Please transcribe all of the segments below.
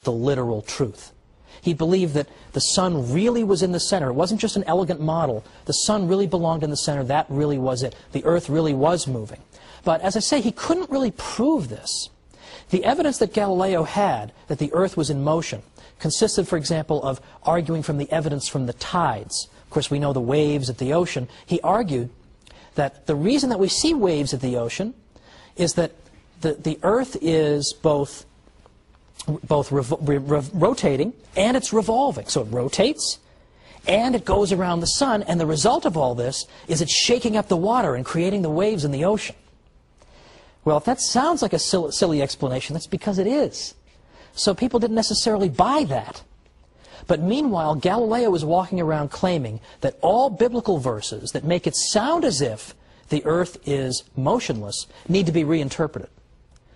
the literal truth. He believed that the sun really was in the center. It wasn't just an elegant model. The sun really belonged in the center. That really was it. The earth really was moving. But as I say, he couldn't really prove this. The evidence that Galileo had that the earth was in motion consisted, for example, of arguing from the evidence from the tides. Of course, we know the waves at the ocean. He argued that the reason that we see waves at the ocean is that the earth is both rotating and it's revolving. So it rotates and it goes around the sun, and the result of all this is it's shaking up the water and creating the waves in the ocean. Well, if that sounds like a silly explanation, that's because it is. So people didn't necessarily buy that. But meanwhile, Galileo is walking around claiming that all biblical verses that make it sound as if the earth is motionless need to be reinterpreted.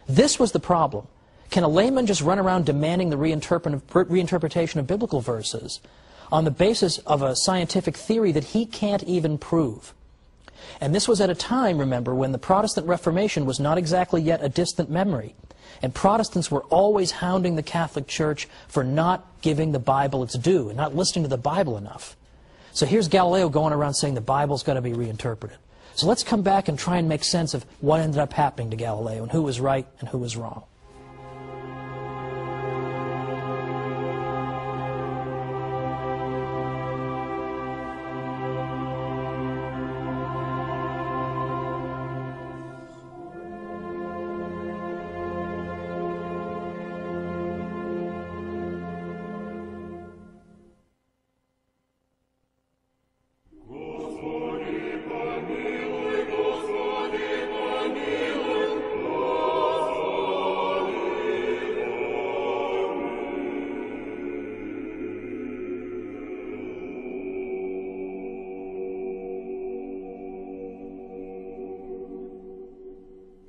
This was the problem. Can a layman just run around demanding the reinterpretation of biblical verses on the basis of a scientific theory that he can't even prove? And this was at a time, remember, when the Protestant Reformation was not exactly yet a distant memory. And Protestants were always hounding the Catholic Church for not giving the Bible its due and not listening to the Bible enough. So here's Galileo going around saying the Bible's got to be reinterpreted. So let's come back and try and make sense of what ended up happening to Galileo and who was right and who was wrong.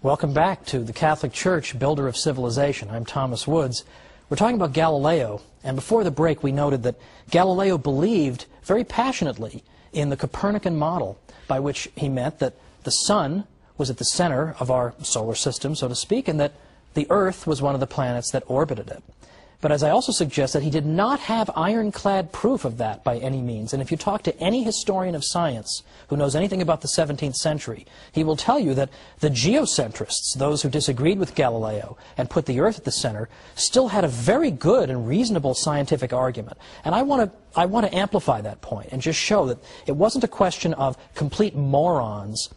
Welcome back to the Catholic Church, Builder of Civilization. I'm Thomas Woods. We're talking about Galileo, and before the break we noted that Galileo believed very passionately in the Copernican model, by which he meant that the sun was at the center of our solar system, so to speak, and that the Earth was one of the planets that orbited it. But as I also suggested, he did not have ironclad proof of that by any means. And if you talk to any historian of science who knows anything about the 17th century, he will tell you that the geocentrists, those who disagreed with Galileo and put the Earth at the center, still had a very good and reasonable scientific argument. And I want to amplify that point and just show that it wasn't a question of complete morons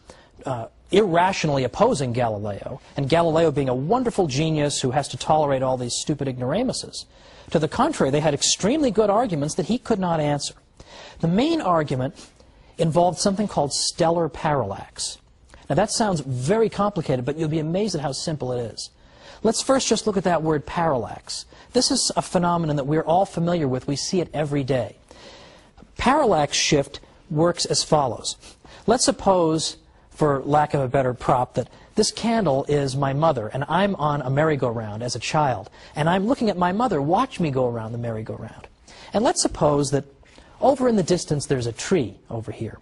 irrationally opposing Galileo, and Galileo being a wonderful genius who has to tolerate all these stupid ignoramuses. To the contrary, they had extremely good arguments that he could not answer. The main argument involved something called stellar parallax. Now that sounds very complicated, but you'll be amazed at how simple it is. Let's first just look at that word parallax. This is a phenomenon that we're all familiar with. We see it every day. Parallax shift works as follows. Let's suppose, for lack of a better prop, that this candle is my mother, and I'm on a merry-go-round as a child, and I'm looking at my mother watch me go around the merry-go-round. And let's suppose that over in the distance there's a tree over here.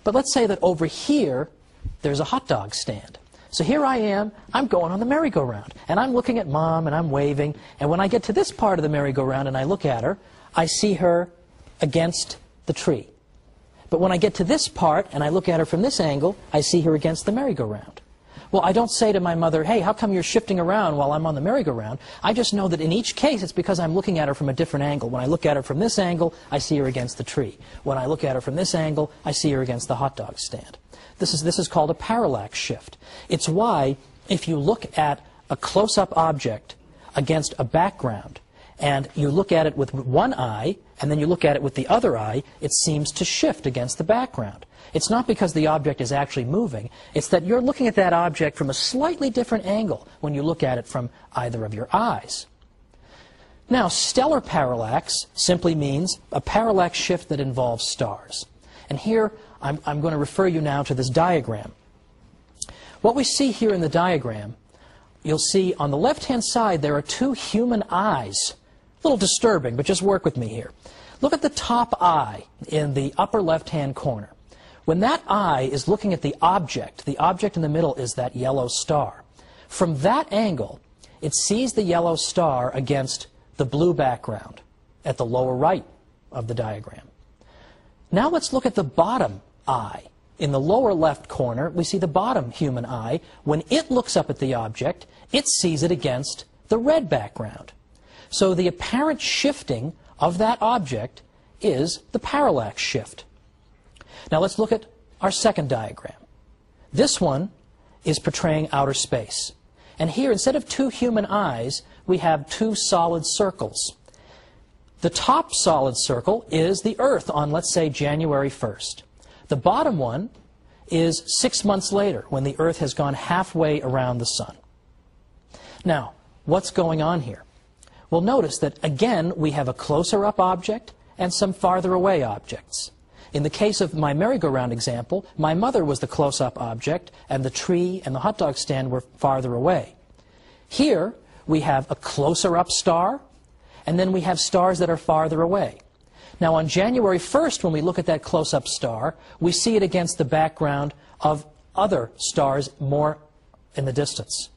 But let's say that over here there's a hot dog stand. So here I am, I'm going on the merry-go-round, and I'm looking at Mom, and I'm waving, and when I get to this part of the merry-go-round and I look at her, I see her against the tree. But when I get to this part, and I look at her from this angle, I see her against the merry-go-round. Well, I don't say to my mother, hey, how come you're shifting around while I'm on the merry-go-round? I just know that in each case, it's because I'm looking at her from a different angle. When I look at her from this angle, I see her against the tree. When I look at her from this angle, I see her against the hot dog stand. This is called a parallax shift. It's why, if you look at a close-up object against a background, and you look at it with one eye, and then you look at it with the other eye, it seems to shift against the background. It's not because the object is actually moving. It's that you're looking at that object from a slightly different angle when you look at it from either of your eyes. Now, stellar parallax simply means a parallax shift that involves stars. And here, I'm going to refer you now to this diagram. What we see here in the diagram, you'll see on the left-hand side there are two human eyes. A little disturbing, but just work with me here. Look at the top eye in the upper left-hand corner. When that eye is looking at the object in the middle is that yellow star. From that angle, it sees the yellow star against the blue background at the lower right of the diagram. Now let's look at the bottom eye. In the lower left corner, we see the bottom human eye. When it looks up at the object, it sees it against the red background. So the apparent shifting of that object is the parallax shift. Now let's look at our second diagram. This one is portraying outer space. And here, instead of two human eyes, we have two solid circles. The top solid circle is the Earth on, let's say, January 1st. The bottom one is 6 months later, when the Earth has gone halfway around the Sun. Now, what's going on here? Well, notice that, again, we have a closer-up object and some farther away objects. In the case of my merry-go-round example, my mother was the close-up object, and the tree and the hot dog stand were farther away. Here, we have a closer-up star, and then we have stars that are farther away. Now, on January 1st, when we look at that close-up star, we see it against the background of other stars more in the distance.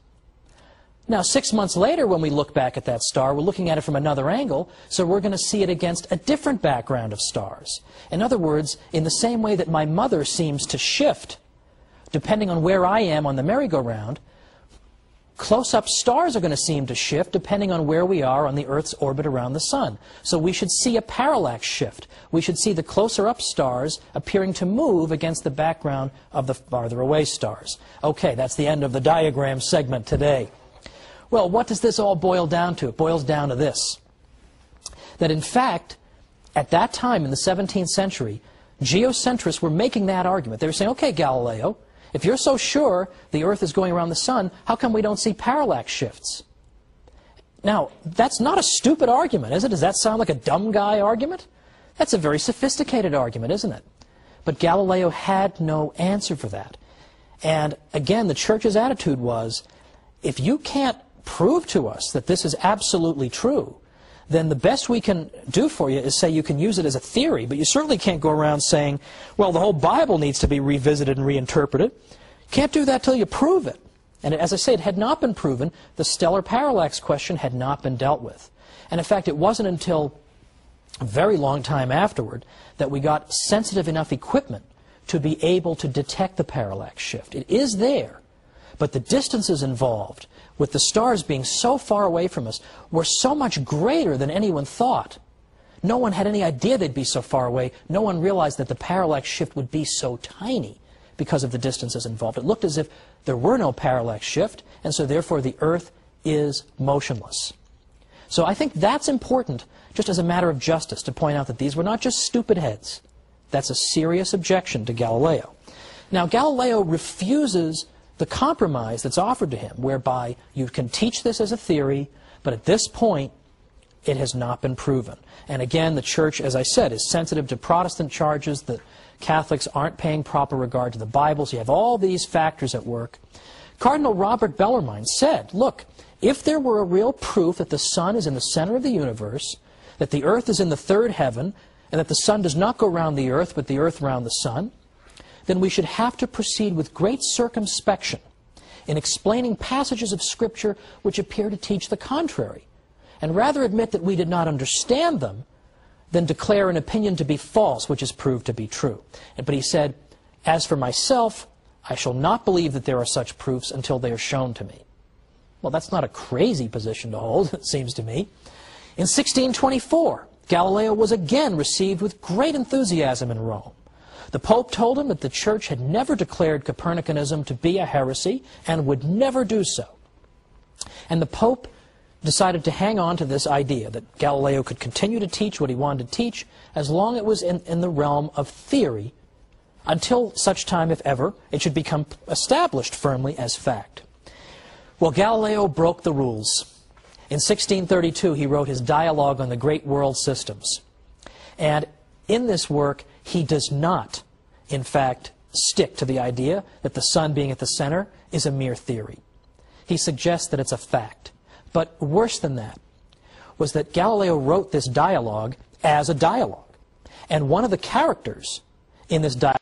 Now, 6 months later, when we look back at that star, we're looking at it from another angle, so we're going to see it against a different background of stars. In other words, in the same way that my mother seems to shift, depending on where I am on the merry-go-round, close-up stars are going to seem to shift depending on where we are on the Earth's orbit around the Sun. So we should see a parallax shift. We should see the closer-up stars appearing to move against the background of the farther-away stars. Okay, that's the end of the diagram segment today. Well, what does this all boil down to? It boils down to this. That in fact, at that time in the 17th century, geocentrists were making that argument. They were saying, okay, Galileo, if you're so sure the Earth is going around the Sun, how come we don't see parallax shifts? Now, that's not a stupid argument, is it? Does that sound like a dumb guy argument? That's a very sophisticated argument, isn't it? But Galileo had no answer for that. And again, the Church's attitude was, if you can't prove to us that this is absolutely true, then the best we can do for you is say you can use it as a theory, but you certainly can't go around saying, well, the whole Bible needs to be revisited and reinterpreted. You can't do that till you prove it. And as I say, it had not been proven. The stellar parallax question had not been dealt with. And in fact, it wasn't until a very long time afterward that we got sensitive enough equipment to be able to detect the parallax shift. It is there, but the distances involved, with the stars being so far away from us, were so much greater than anyone thought. No one had any idea they'd be so far away. No one realized that the parallax shift would be so tiny because of the distances involved. It looked as if there were no parallax shift, and so therefore the Earth is motionless. So I think that's important, just as a matter of justice, to point out that these were not just stupid heads. That's a serious objection to Galileo. Now, Galileo refuses the compromise that's offered to him, whereby you can teach this as a theory, but at this point, it has not been proven. And again, the Church, as I said, is sensitive to Protestant charges that Catholics aren't paying proper regard to the Bible. So you have all these factors at work. Cardinal Robert Bellarmine said, look, if there were a real proof that the Sun is in the center of the universe, that the Earth is in the third heaven, and that the Sun does not go around the Earth, but the Earth around the Sun, then we should have to proceed with great circumspection in explaining passages of Scripture which appear to teach the contrary, and rather admit that we did not understand them than declare an opinion to be false which is proved to be true. But he said, as for myself, I shall not believe that there are such proofs until they are shown to me. Well, that's not a crazy position to hold, it seems to me. In 1624, Galileo was again received with great enthusiasm in Rome. The Pope told him that the Church had never declared Copernicanism to be a heresy and would never do so. And the Pope decided to hang on to this idea that Galileo could continue to teach what he wanted to teach as long as it was in the realm of theory, until such time, if ever, it should become established firmly as fact. Well, Galileo broke the rules. In 1632, he wrote his Dialogue on the Great World Systems. And in this work, he does not, in fact, stick to the idea that the Sun being at the center is a mere theory. He suggests that it's a fact. But worse than that was that Galileo wrote this dialogue as a dialogue. And one of the characters in this dialogue